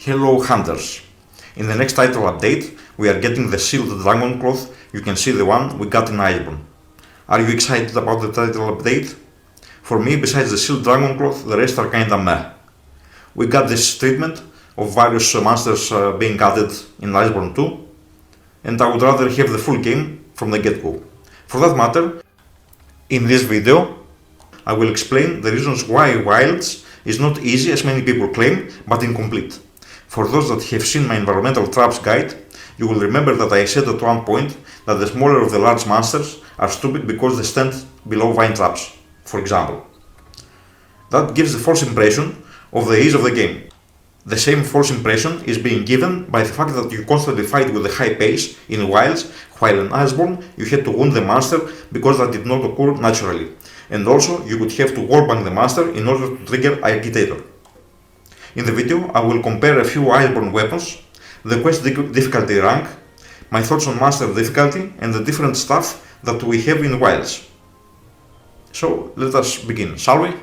Hello Hunters! In the next title update, we are getting the sealed dragon cloth. You can see the one we got in Icebord. Are you excited about the title update? For me, besides the sealed dragon cloth, the rest are kinda meh. We got this treatment of various monsters being added in Icebord 2, and I would rather have the full game from the get-go. For that matter, in this video, I will explain the reasons why Wilds is not easy as many people claim, but incomplete. For those that have seen my environmental traps guide, you will remember that I said at one point that the smaller of the large monsters are stupid because they stand below vine traps, for example. That gives the false impression of the ease of the game. The same false impression is being given by the fact that you constantly fight with a high pace in Wilds, while in Icebord you had to wound the monster because that did not occur naturally, and also you would have to wallbang the monster in order to trigger Agitator. In the video, I will compare a few Icebord weapons, the quest difficulty rank, my thoughts on master difficulty, and the different stuff that we have in Wilds. So let us begin, shall we?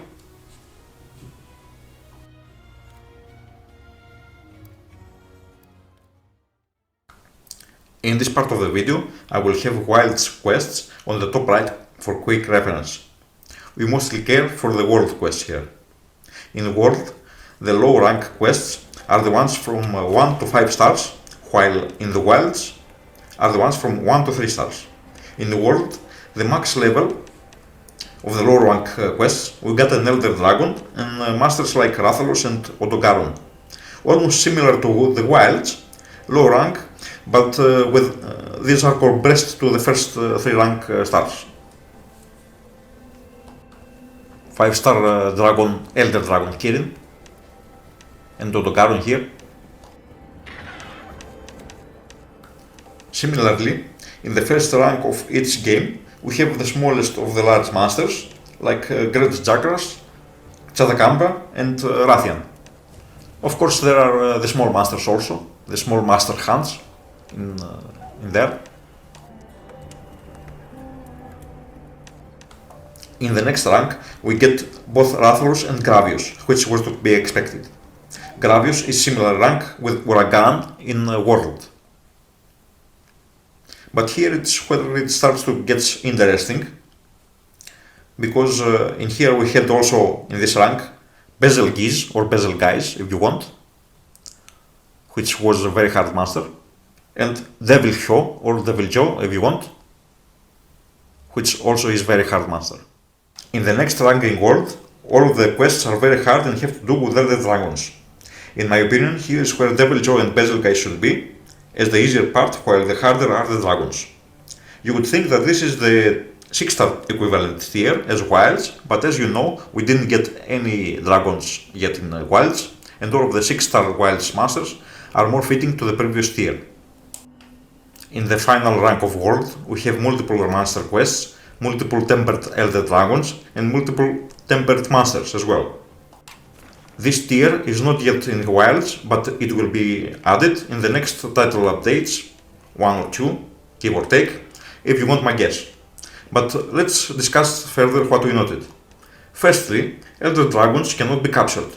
In this part of the video, I will have Wilds quests on the top right for quick reference. We mostly care for the world quests here. In world, the low rank quests are the ones from 1 to 5 stars, while in the Wilds are the ones from 1 to 3 stars. In the world, the max level of the low rank quests, we got an Elder Dragon and masters like Rathalos and Odogaron. Almost similar to the Wilds, low rank, but these are compressed to the first 3 rank stars. 5-star dragon, Elder Dragon Kirin, and Odogaron here. Similarly, in the first rank of each game, we have the smallest of the large masters, like Great Jagras, Chadakamba, and Rathian. Of course, there are the small masters also, the small master hunts in there. In the next rank, we get both Rathalos and Gravios, which was to be expected. Gravios is similar rank with Uragan in World. But here it's where it starts to get interesting, because in here we had also in this rank Bezel Giz or Bezel Guys if you want, which was a very hard master, and Devil Hyo or Devil Joe if you want, which also is very hard master. In the next ranking world, all of the quests are very hard and have to do with Elder Dragons. In my opinion, here is where Devil Joe and Bezel Guys should be, as the easier part, while the harder are the dragons. You would think that this is the 6-star equivalent tier as Wilds, but as you know, we didn't get any dragons yet in Wilds, and all of the 6-star Wilds masters are more fitting to the previous tier. In the final rank of World, we have multiple master quests, multiple tempered Elder Dragons, and multiple tempered masters as well. This tier is not yet in Wilds, but it will be added in the next title updates, 1 or 2, give or take, if you want my guess. But let's discuss further what we noted. Firstly, Elder Dragons cannot be captured.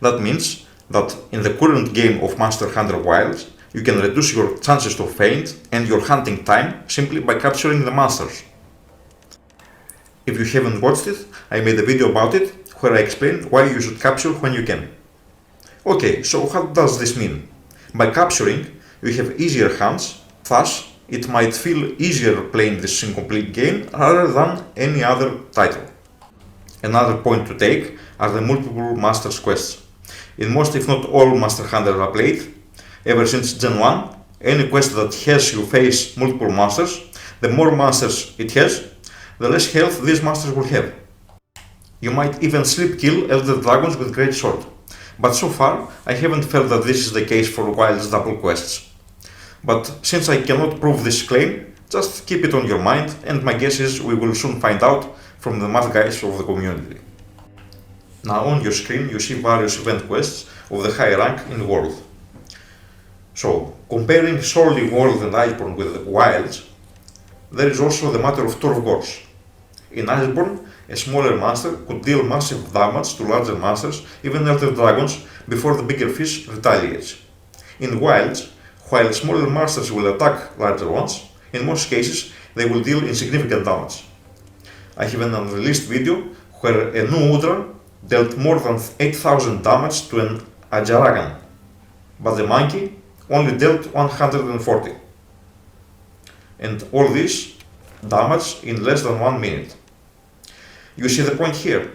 That means that in the current game of Master Hunter Wilds, you can reduce your chances to faint and your hunting time simply by capturing the monsters. If you haven't watched it, I made a video about it where I explain why you should capture when you can. Okay, so what does this mean? By capturing, you have easier hunts, thus it might feel easier playing this incomplete game rather than any other title. Another point to take are the multiple Masters quests. In most if not all Master Hunters I played, ever since Gen 1, any quest that has you face multiple Masters, the more Masters it has, the less health these Masters will have. You might even sleep kill Elder Dragons with Great Sword, but so far I haven't felt that this is the case for Wild's double quests. But since I cannot prove this claim, just keep it on your mind, and my guess is we will soon find out from the math guys of the community. Now on your screen you see various event quests of the high rank in World. So, comparing solely World and Icebord with Wilds, there is also the matter of Torvgors. In Icebord, a smaller monster could deal massive damage to larger monsters, even elder dragons, before the bigger fish retaliates. In Wilds, while smaller monsters will attack larger ones, in most cases they will deal insignificant damage. I have an unreleased video where a new Udra dealt more than 8000 damage to an Ajaragan, but the monkey only dealt 140. And all this damage in less than 1 minute. You see the point here.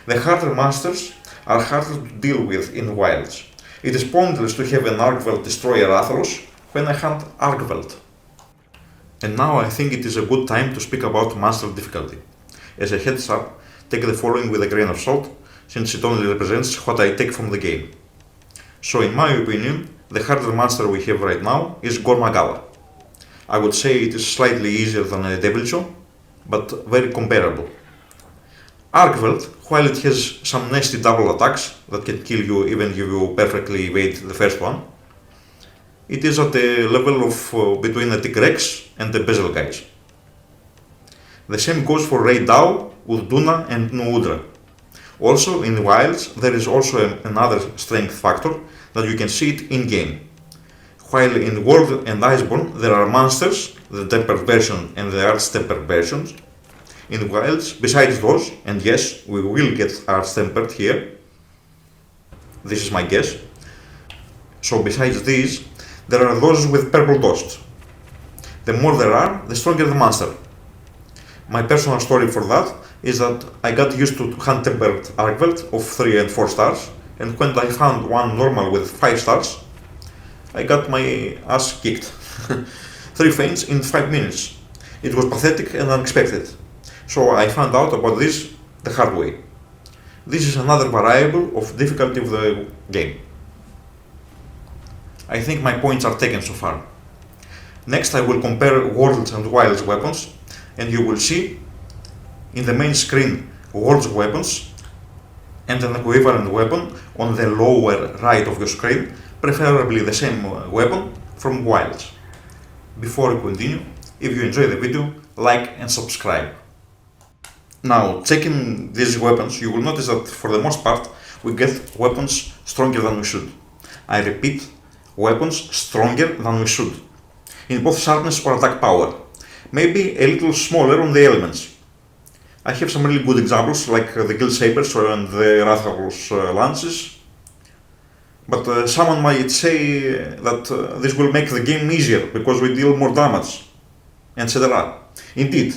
The harder monsters are harder to deal with in Wilds. It is pointless to have an Argveld destroy a Rathalos when I hunt Argveld. And now I think it is a good time to speak about monster difficulty. As a heads up, take the following with a grain of salt, since it only represents what I take from the game. So in my opinion, the harder monster we have right now is Gormagala. I would say it is slightly easier than a Devilcho, but very comparable. Argveld, while it has some nasty double attacks that can kill you even if you perfectly evade the first one, it is at a level of between a Tigrex and the Bezelgeuse. The same goes for Reidao, Urduna and Nuudra. Also in Wilds there is also another strength factor that you can see it in-game. While in World and Iceborne there are monsters, the tempered version and the arch-tempered versions, in Wilds, besides those, and yes, we will get arch-tempered here, this is my guess, so besides these, there are those with purple dust. The more there are, the stronger the monster. My personal story for that is that I got used to hunt tempered Argveld of 3 and 4 stars, and when I found one normal with 5 stars, I got my ass kicked. 3 faints in 5 minutes. It was pathetic and unexpected. So I found out about this the hard way. This is another variable of difficulty of the game. I think my points are taken so far. Next I will compare Worlds and Wilds weapons, and you will see in the main screen Worlds weapons and an equivalent weapon on the lower right of your screen, preferably the same weapon from Wilds. Before we continue, if you enjoy the video, like and subscribe. Now, checking these weapons, you will notice that for the most part we get weapons stronger than we should. I repeat, weapons stronger than we should, in both sharpness or attack power, maybe a little smaller on the elements. I have some really good examples like the Guild Sabers and the Rathalos lances, but someone might say that this will make the game easier because we deal more damage, etc. Indeed,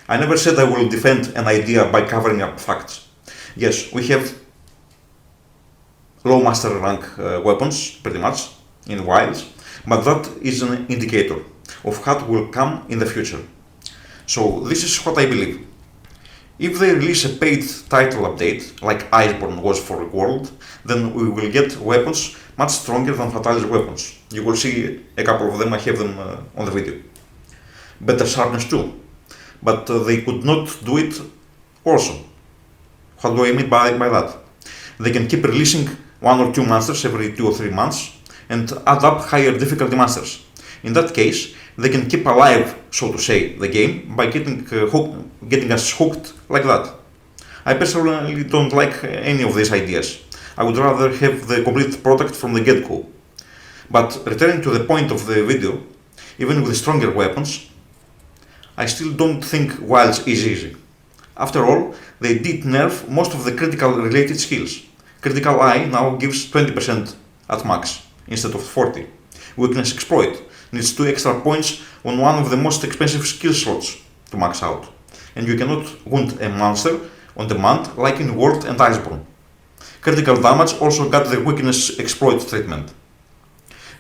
I never said I will defend an idea by covering up facts. Yes, we have low master rank weapons, pretty much, in Wilds, but that is an indicator of what will come in the future. So this is what I believe. If they release a paid title update, like Icebord was for World, then we will get weapons much stronger than Fatalis weapons. You will see a couple of them, I have them on the video. Better sharpness too. But they could not do it also. What do I mean by that? They can keep releasing 1 or 2 monsters every 2 or 3 months and add up higher difficulty monsters. In that case, they can keep alive, so to say, the game by getting us hooked like that. I personally don't like any of these ideas. I would rather have the complete product from the get-go. But returning to the point of the video, even with stronger weapons, I still don't think Wilds is easy. After all, they did nerf most of the critical related skills. Critical Eye now gives 20% at max, instead of 40. Weakness Exploit needs 2 extra points on one of the most expensive skill slots to max out. And you cannot wound a monster on demand like in World and Iceborne. Critical damage also got the Weakness Exploit treatment.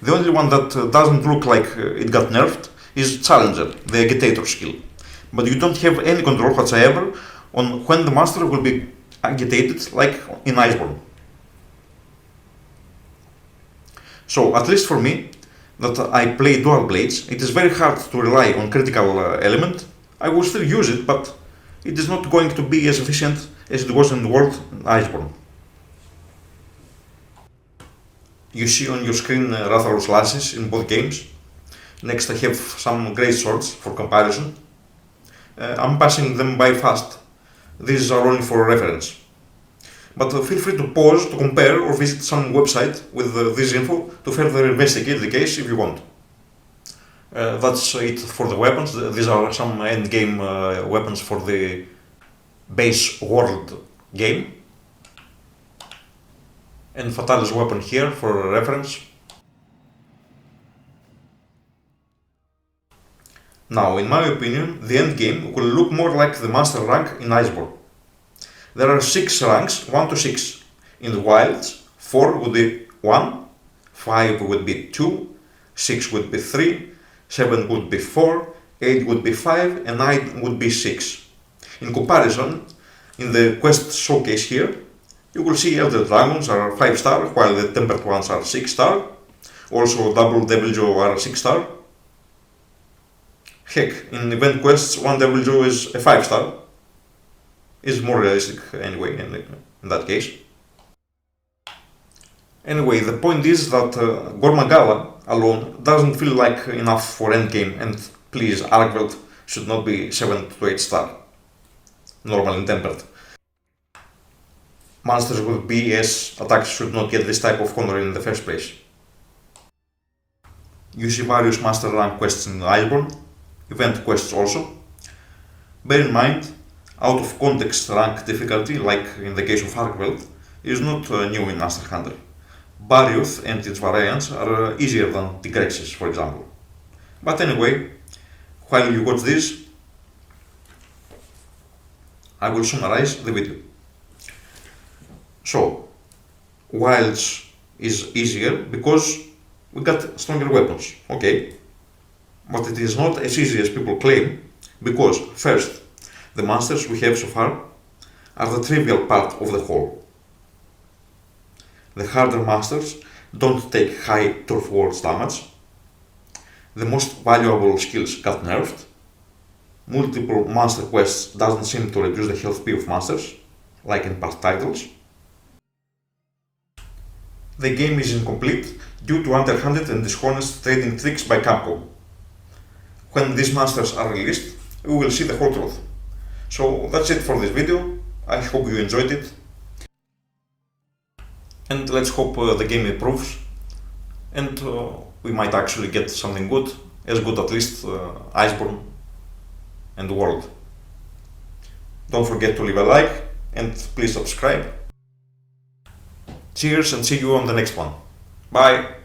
The only one that doesn't look like it got nerfed is Challenger, the Agitator skill. But you don't have any control whatsoever on when the monster will be agitated like in Iceborne. So, at least for me, that I play dual blades, it is very hard to rely on critical element. I will still use it, but it is not going to be as efficient as it was in World and Iceborne. You see on your screen Rathalos lances in both games. Next I have some great swords for comparison. I'm passing them by fast. These are only for reference. But feel free to pause to compare or visit some website with this info to further investigate the case if you want. That's it for the weapons. These are some endgame weapons for the base world game. And Fatalis weapon here for reference. Now, in my opinion, the endgame will look more like the master rank in Icebord. There are 6 ranks, 1 to 6. In the wilds, 4 would be 1, 5 would be 2, 6 would be 3, 7 would be 4, 8 would be 5, and 9 would be 6. In comparison, in the quest showcase here, you will see Elder Dragons are 5 star, while the Tempered ones are 6 star. Also, Double Devil Joe are 6 star. Heck, in event quests, 1 Devil Joe is a 5 star. Is more realistic anyway in that case. Anyway, the point is that Gormagala alone doesn't feel like enough for endgame, and please, Arkveld should not be 7 to 8 star. Normal and tempered. Monsters with BS attacks should not get this type of honor in the first place. You see various master rank quests in Icebord, event quests also. Bear in mind, out of context rank difficulty, like in the case of Arkveld, is not new in Master Hunter. Barioth and its variants are easier than Tigrexis, for example. But anyway, while you watch this, I will summarize the video. So, Wilds is easier because we got stronger weapons, okay? But it is not as easy as people claim, because first, the monsters we have so far are the trivial part of the whole. The harder monsters don't take high turf wars damage. The most valuable skills got nerfed. Multiple monster quests doesn't seem to reduce the health P of monsters, like in past titles. The game is incomplete due to underhanded and dishonest trading tricks by Capcom. When these monsters are released, we will see the whole truth. So that's it for this video. I hope you enjoyed it. And let's hope the game improves. And we might actually get something good, as good at least Iceborne and World. Don't forget to leave a like and please subscribe. Cheers and see you on the next one. Bye!